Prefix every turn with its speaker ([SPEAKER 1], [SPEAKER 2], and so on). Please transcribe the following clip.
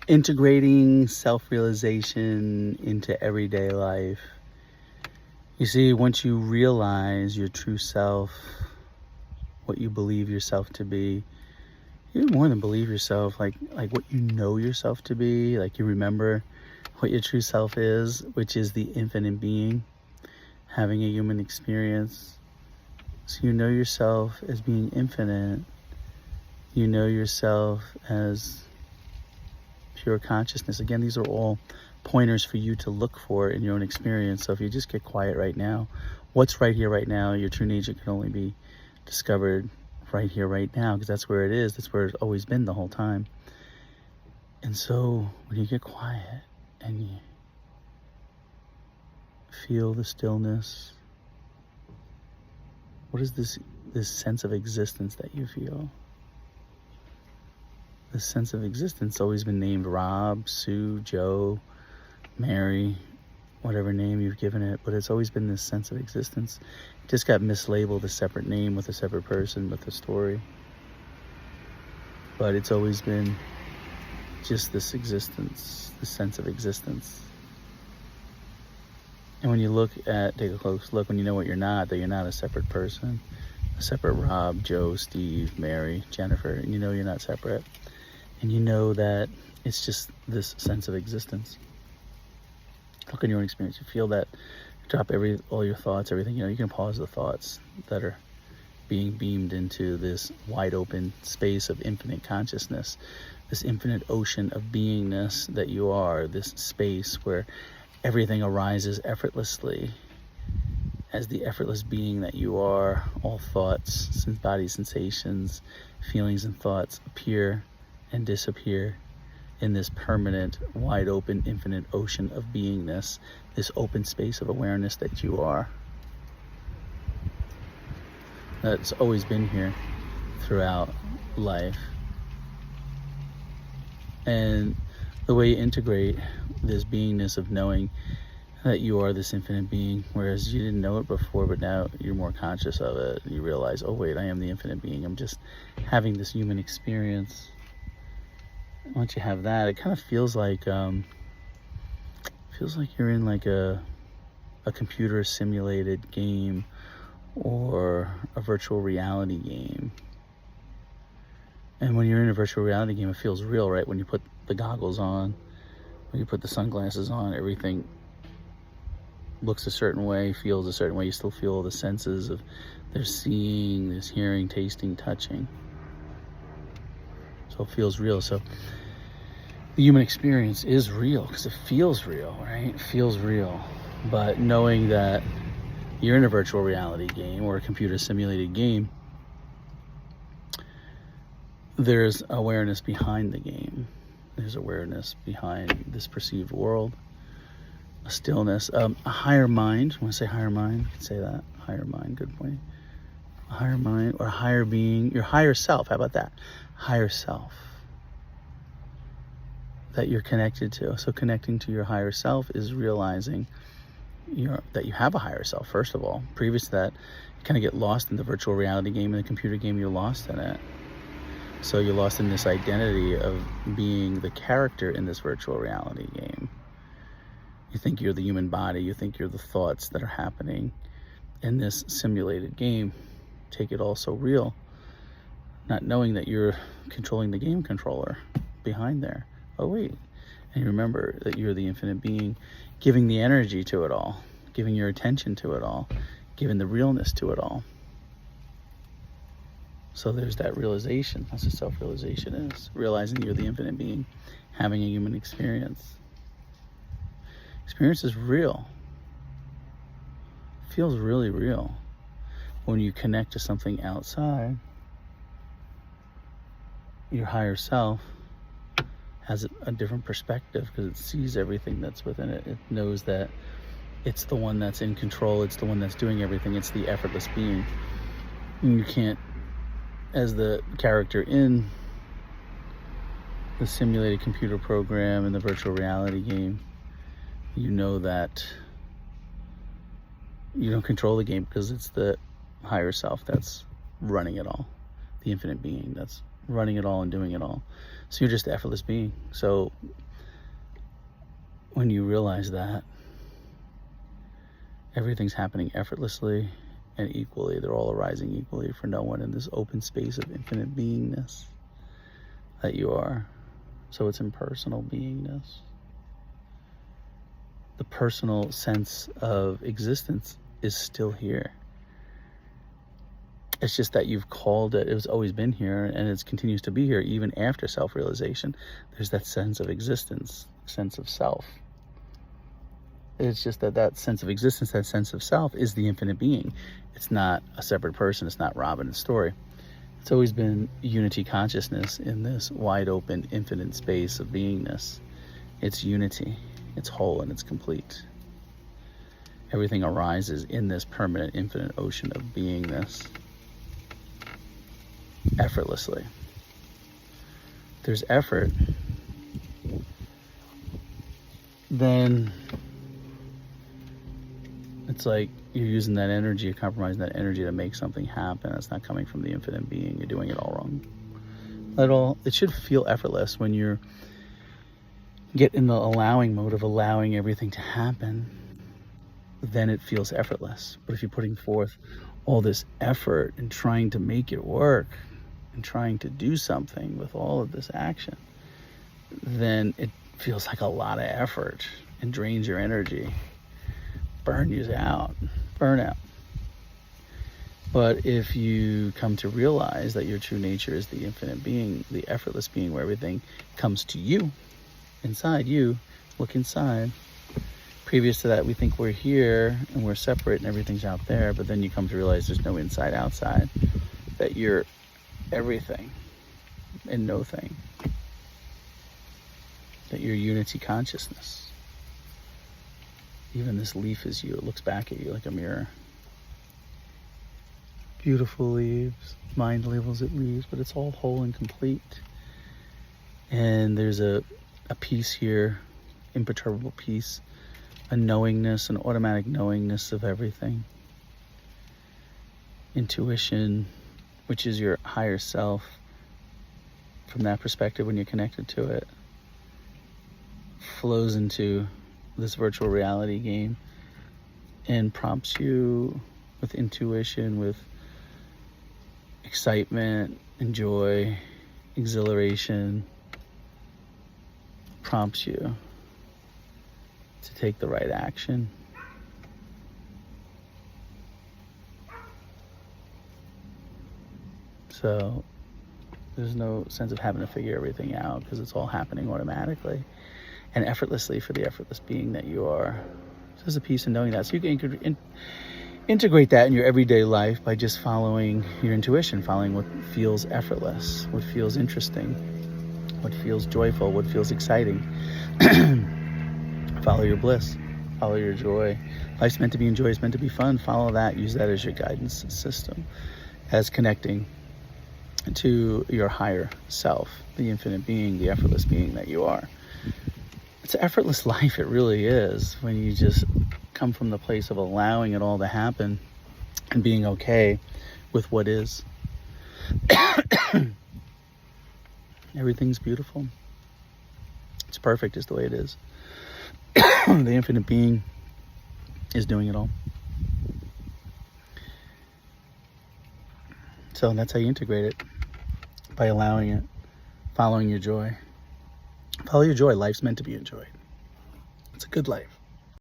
[SPEAKER 1] integrating self-realization into everyday life. You see, once you realize your true self, what you believe yourself to be, even more than believe yourself, like what you know yourself to be, like you remember what your true self is, which is the infinite being having a human experience. So you know yourself as being infinite. You know yourself as pure consciousness. Again, these are all pointers for you to look for in your own experience. So if you just get quiet right now, what's right here, right now, your true nature can only be discovered right here, right now, because that's where it is. That's where it's always been the whole time. And so when you get quiet and you feel the stillness, what is this sense of existence that you feel? This sense of existence always been named Rob, Sue, Joe, Mary, whatever name you've given it, but it's always been this sense of existence. It just got mislabeled a separate name with a separate person with a story. But it's always been just this existence, this sense of existence. And when you take a close look, when you know what you're not, that you're not a separate person, a separate Rob, Joe, Steve, Mary, Jennifer, and you know you're not separate. And you know that it's just this sense of existence. Look in your own experience. You feel that, drop all your thoughts, everything. You can pause the thoughts that are being beamed into this wide open space of infinite consciousness, this infinite ocean of beingness that you are, this space where everything arises effortlessly as the effortless being that you are. All thoughts, body sensations, feelings and thoughts appear and disappear in this permanent, wide open, infinite ocean of beingness, this open space of awareness that you are. That's always been here throughout life. And the way you integrate this beingness of knowing that you are this infinite being, whereas you didn't know it before, but now you're more conscious of it. You realize, oh wait, I am the infinite being. I'm just having this human experience. Once you have that, it kind of feels like you're in like a computer simulated game or a virtual reality game. And when you're in a virtual reality game, it feels real, right? When you put the goggles on, when you put the sunglasses on, everything looks a certain way, feels a certain way. You still feel all the senses of there's seeing, there's hearing, tasting, touching. So it feels real. So the human experience is real because it feels real, right? It feels real. But knowing that you're in a virtual reality game or a computer simulated game, there's awareness behind the game. There's awareness behind this perceived world, a stillness, a higher mind. When I say higher mind, you can say that. Higher mind, good point. A higher mind or a higher being, your higher self. How about that? Higher self that you're connected to. So connecting to your higher self is realizing that you have a higher self, first of all. Previous to that, you kind of get lost in the virtual reality game, in the computer game, you're lost in it. So you're lost in this identity of being the character in this virtual reality game. You think you're the human body, you think you're the thoughts that are happening in this simulated game. Take it all so real, not knowing that you're controlling the game controller behind there. Oh wait, and you remember that you're the infinite being, giving the energy to it all, giving your attention to it all, giving the realness to it all. So there's that realization. That's what self-realization is. Realizing you're the infinite being, having a human experience. Experience is real. It feels really real. When you connect to something outside, your higher self has a different perspective because it sees everything that's within it. It knows that it's the one that's in control. It's the one that's doing everything. It's the effortless being. And you can't, as the character in the simulated computer program in the virtual reality game, you know that you don't control the game because it's the higher self that's running it all, the infinite being that's running it all and doing it all. So you're just the effortless being. So when you realize that everything's happening effortlessly and equally, they're all arising equally for no one in this open space of infinite beingness that you are. So it's impersonal beingness. The personal sense of existence is still here. It's just that you've called it, it's always been here, and it continues to be here even after self-realization. There's that sense of existence, sense of self. It's just that sense of existence, that sense of self is the infinite being. It's not a separate person. It's not Robin's story. It's always been unity consciousness in this wide open, infinite space of beingness. It's unity. It's whole and it's complete. Everything arises in this permanent, infinite ocean of beingness effortlessly. There's effort, then it's like you're using that energy, you're compromising that energy to make something happen. It's not coming from the infinite being. You're doing it all wrong. It should feel effortless when you get in the allowing mode of allowing everything to happen. Then it feels effortless. But if you're putting forth all this effort and trying to make it work and trying to do something with all of this action, then it feels like a lot of effort and drains your energy. Burnout. But if you come to realize that your true nature is the infinite being, the effortless being where everything comes to you, inside you, look inside. Previous to that, we think we're here and we're separate and everything's out there, but then you come to realize there's no inside outside, that you're everything and no thing, that you're unity consciousness. Even this leaf is you. It looks back at you like a mirror. Beautiful leaves. Mind labels it leaves, but it's all whole and complete. And there's a peace here, imperturbable peace, a knowingness, an automatic knowingness of everything. Intuition, which is your higher self. From that perspective, when you're connected to it, flows into this virtual reality game and prompts you with intuition, with excitement and joy, exhilaration, prompts you to take the right action. So there's no sense of having to figure everything out because it's all happening automatically and effortlessly for the effortless being that you are. So there's a peace in knowing that. So you can integrate that in your everyday life by just following your intuition, following what feels effortless, what feels interesting, what feels joyful, what feels exciting. Follow your bliss, follow your joy. Life's meant to be enjoyed, it's meant to be fun. Follow that, use that as your guidance system, as connecting to your higher self, the infinite being, the effortless being that you are. It's an effortless life, it really is, when you just come from the place of allowing it all to happen and being okay with what is. Everything's beautiful. It's perfect just the way it is. The infinite being is doing it all. So that's how you integrate it, by allowing it, following your joy. Follow your joy. Life's meant to be enjoyed. It's a good life.